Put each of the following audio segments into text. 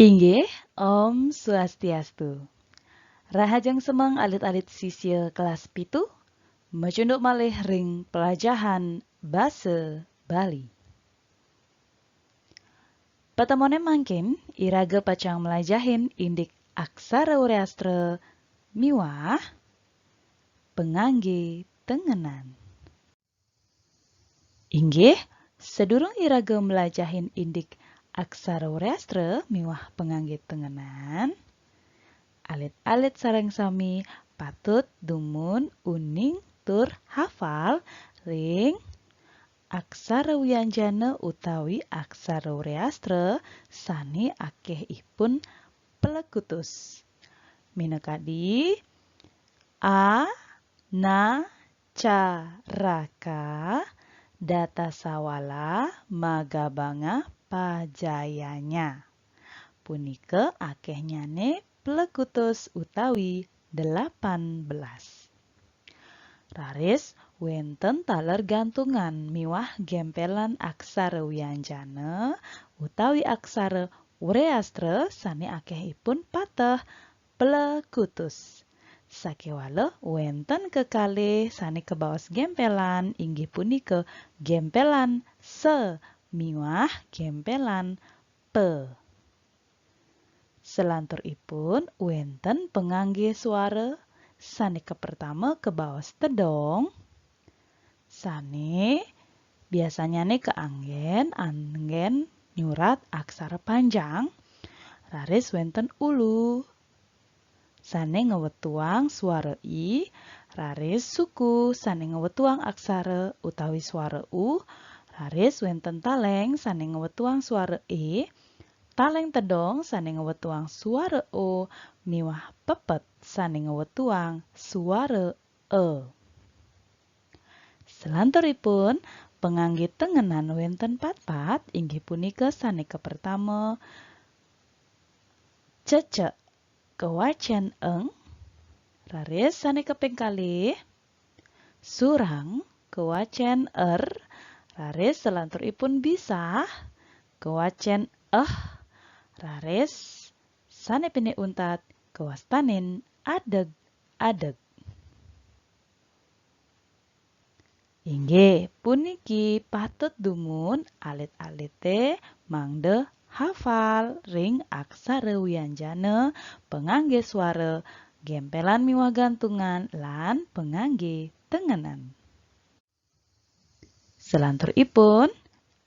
Inggih, Om Swastiastu. Rahajeng semeng alit-alit sisil kelas pitu, mecunduk malih ring pelajahan basa Bali. Patemone mangkin, iraga pacang melajahin indik aksara Wreastra miwah pengangge tengenan. Inggih, sedurung iraga melajahin indik aksara Wreastra miwah pengangge tengenan, alit-alit sareng sami patut dumun uning tur hafal ring aksara wianjana utawi aksara Wreastra sani akehipun pelekutus. Minangkadi a, na, ca, raka, data sawala, magabanga, pajayanya. Punika akehnyane pelekutus utawi 18. Raris wenten taler gantungan miwah gempelan aksara wianjana utawi aksara Wreastra sani akehipun patah pelekutus. Sakewala wenten kekalih sani kebaos gempelan inggih punika gempelan se miwah gempelan pe. Selanturipun wenten pengangge suara sani kepertama kebaos tedong. Sani biasanya nih anggen nyurat aksara panjang. Raris wenten ulu. Sane ngewetuang suara i, raris suku sane ngewetuang aksara utawi suara u, raris wenten taleng sane ngewetuang suara e, taleng tedong sane ngewetuang suara o, miwah pepet sane ngewetuang suara e. Selanturipun pengangge tengenan wenten pat-pat inggih punika sane kepertama cecek kewacen eng, raris sane kaping kalih surang kewacen raris selanturipun bisa kewacen raris sane pini untat kewastanin adeg-adeg. Inggih puniki patut dumun alit-alite mangde hafal ring aksara wianjana pengangge suara gempelan miwah gantungan lan pengangge tengenan. Selanturipun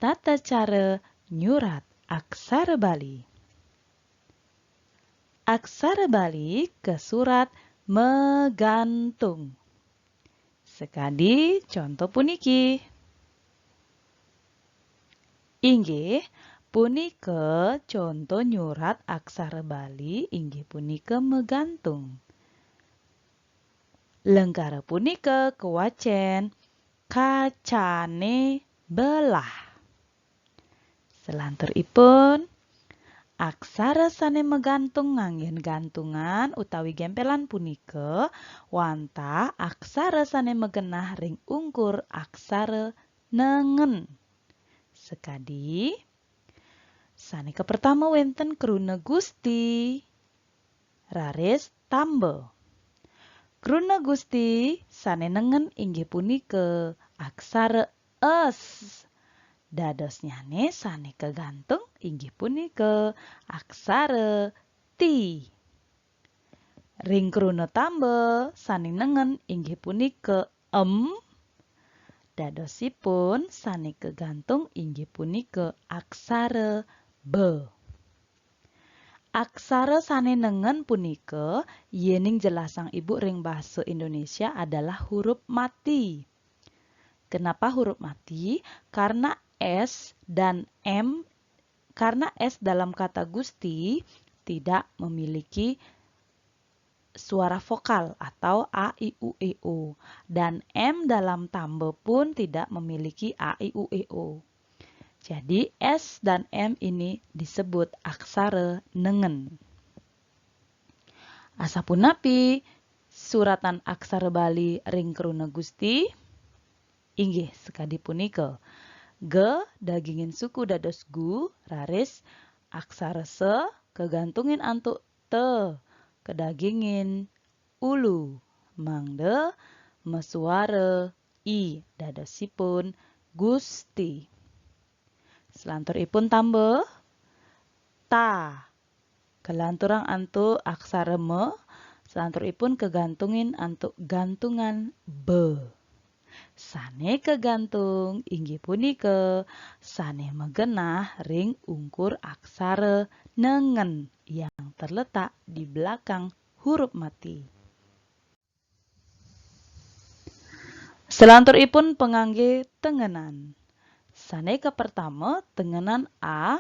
tata cara nyurat aksara Bali. Aksara Bali kesurat megantung. Sekadi contoh puniki. Inggih punika contoh nyurat aksara Bali inggih punika megantung. Lengkara punika kewacen kacane belah. Selanturipun aksara sane megantung nganggen gantungan utawi gempelan punika wantah aksara sane megenah ring ungkur aksara nengen. Sekadi sane kepertama wenten kruna Gusti raris tambe. Kruna Gusti sane nengen inggih punika aksara es. Dadosnyane sane kegantung inggih punika aksara ti. Ring kruna tambe sane nengen inggih punika dadosipun sane kegantung inggih punika aksara be. Aksara sane nengen punika yening jelasang ibu ring basa Indonesia adalah huruf mati. Kenapa huruf mati? Karena S dan M, karena S dalam kata Gusti tidak memiliki suara vokal atau A, I, U, E, O. Dan M dalam tambe pun tidak memiliki A, I, U, E, O. Jadi S dan M ini disebut aksara nengen. Asapunapi suratan aksara Bali ring kruna Gusti inggih sekadi punika. Ge dagingin suku dados gu raris aksara se kegantungin antuk te, kedagingin ulu, mangde mesuara i, dadosipun Gusti. Selanturipun tambah ta, kelanturang antuk aksara me, selanturipun kegantungin antuk gantungan be. Sane kegantung inggih punika sane megenah ring ungkur aksara nengen yang terletak di belakang huruf mati. Selanturipun pengangge tengenan. Sane ke pertama tengenan a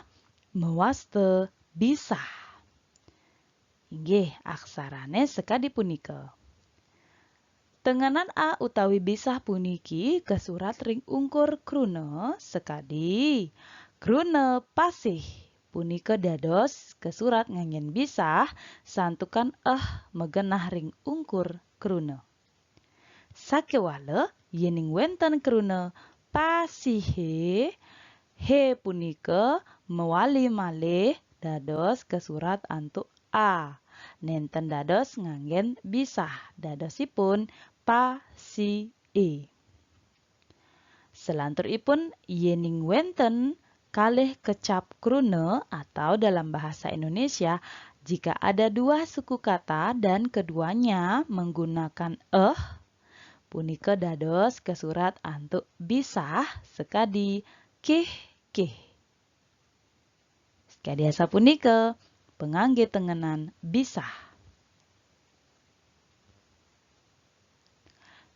mewaste bisa. Inggih aksarane sekadi punika. Tengenan a utawi bisah puniki kesurat ring ungkur kruna sekadi. Kruna pasih punika dados kesurat nganggen bisah santukan megenah ring ungkur kruna. Sakewala yening wenten kruna pasihe he punika mewali malih dados kesurat antuk a. Nenten dados nganggen bisah dadosipun pasi e. Selanturipun yening wenten kalih kecap kruna atau dalam bahasa Indonesia jika ada dua suku kata dan keduanya menggunakan punika dados kesurat antuk bisah sekadi kih. Sekadi asa punika pengangge tengenan bisah.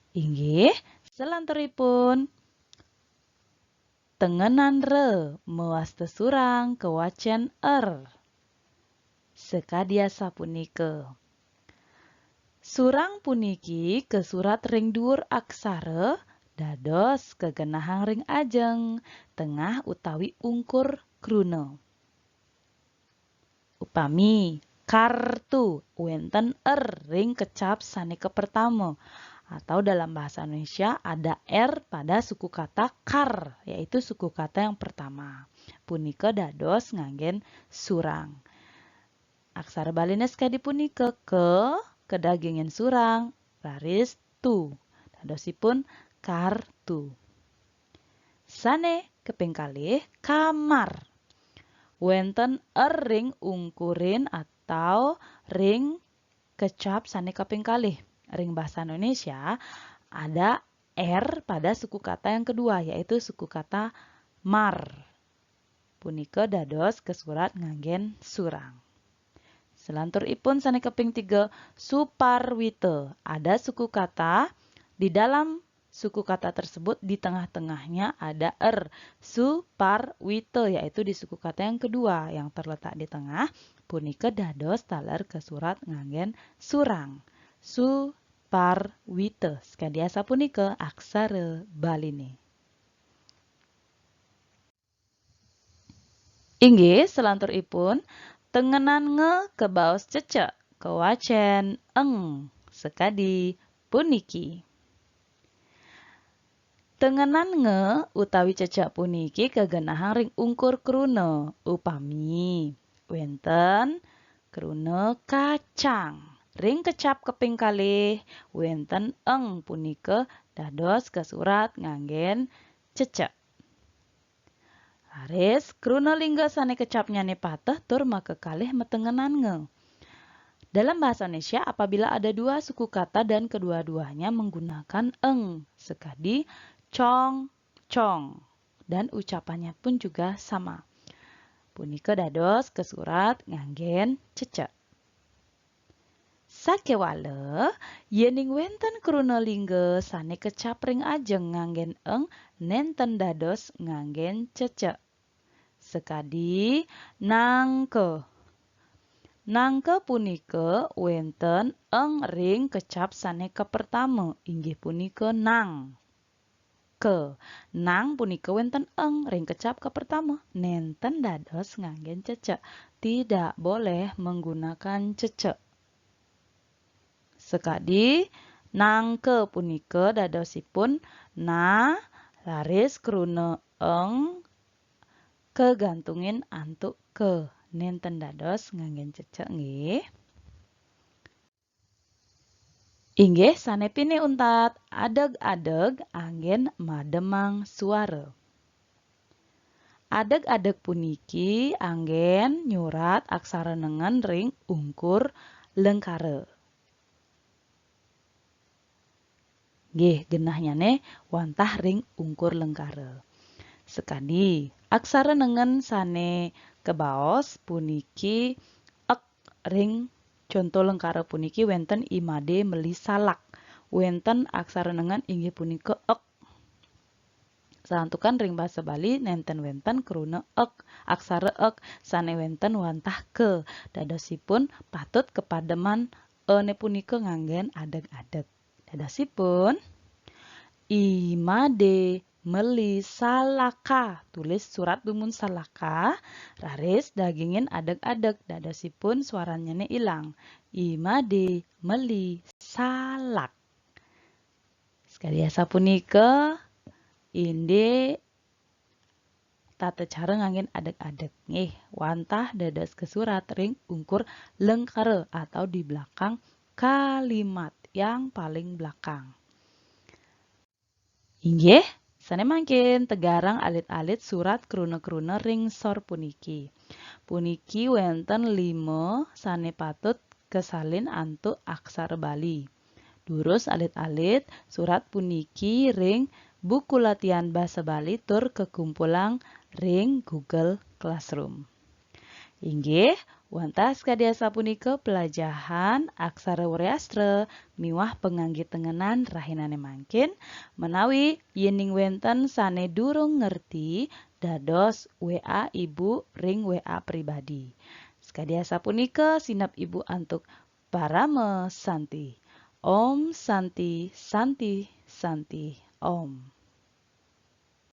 Inggih, selanturipun tengenan re mewaste surang kewacen sekadiasa punika. Surang puniki kesurat ring dhuwur aksara dados kegenahang ring ajeng tengah utawi ungkur kruna. Upami kartu wenten ring kecap sane ke pertama. Atau dalam bahasa Indonesia ada R pada suku kata kar, yaitu suku kata yang pertama. Punika dados nganggen surang. Aksara balines kadi punika kedagingin surang, laris tu. Dadosipun kartu. Sane keping kalih kamar. Wenten ring ungkurin atau ring kecap sane kaping kalih. Ring bahasa Indonesia ada R pada suku kata yang kedua, yaitu suku kata mar. Punika dados kesurat nganggen surang. Selanturipun sane keping 3 suparwite. Ada suku kata di dalam suku kata tersebut di tengah-tengahnya ada suparwite, yaitu di suku kata yang kedua yang terletak di tengah. Punika dados taler kesurat nganggen surang. Suparwite. Sekadiasa punika aksara baline. Inggih selanturipun tengenan nge kebaos cecek kewacen sekadi puniki. Tengenan nge utawi cecek puniki kegenahang ring ungkur kruna. Upami wenten kruna kacang. Ring kecap keping kalih wenten punika dados kesurat nganggen cecek. Laris kruna lingga sane kecap nyane pateh tur makekalih metengenan nge. Dalam bahasa Indonesia apabila ada dua suku kata dan kedua-duanya menggunakan sekadi cong dan ucapannya pun juga sama. Punika dados kesurat nganggen cecek. Sakewala yening wenten kruna lingga sane kecap ring ajeng nganggen nenten dados nganggen cecek. Sekadi nangke. Nangke punika wenten ring kecap sane ke pertama inggih punika nang. Nang punika wenten ring kecap ke pertama nenten dados nganggen cecek. Tidak boleh menggunakan cecek. Sekadi nangke punika dadosipun na laris kruna kegantungin antuk ke. nenten dados nganggen cecek nggih. Inggih sanepine untat adeg-adeg anggen mademang suara. Adeg-adeg puniki anggen nyurat aksara nengen ring ungkur lengkare. Nggih, genahnyane wantah ring ungkur lengkare. Sekadi, aksara nengen sane kebaos puniki ek ring contoh lengkare puniki wenten imade meli salak. Wenten aksara nengen inggih punika ek. Santukan ring basa Bali nenten wenten kruna ek. Aksara ek sane wenten wantah ke. Dadosipun patut kepademan ne punika nganggen adeg-adeg. Dadosipun imade meli salaka. Tulis surat dumun salaka. Raris dagingin adeg-adeg. Dadosipun suaranya ilang. Imade meli salak. Sekali asa punika inde tata cara nganggen adeg-adeg. Nggih, wantah dados ke surat ring ungkur lengkare atau di belakang kalimat yang paling belakang. Inggih, sane mangkin tegarang alit-alit surat kruna-kruna ring sor puniki. Puniki wenten 5 sane patut kesalin antuk aksara Bali. Durus alit-alit surat puniki ring buku latihan basa Bali tur kekumpulan ring Google Classroom. Inggih, wantah sakadiasa punika pelajahan aksara Wreastra miwah penganggit tengenan rahinane mangkin menawi yening wenten sane durung ngerti dados WA Ibu ring WA pribadi. Sakadiasa punika sinap Ibu antuk Parama Santi. Om Santi Santi Santi Om.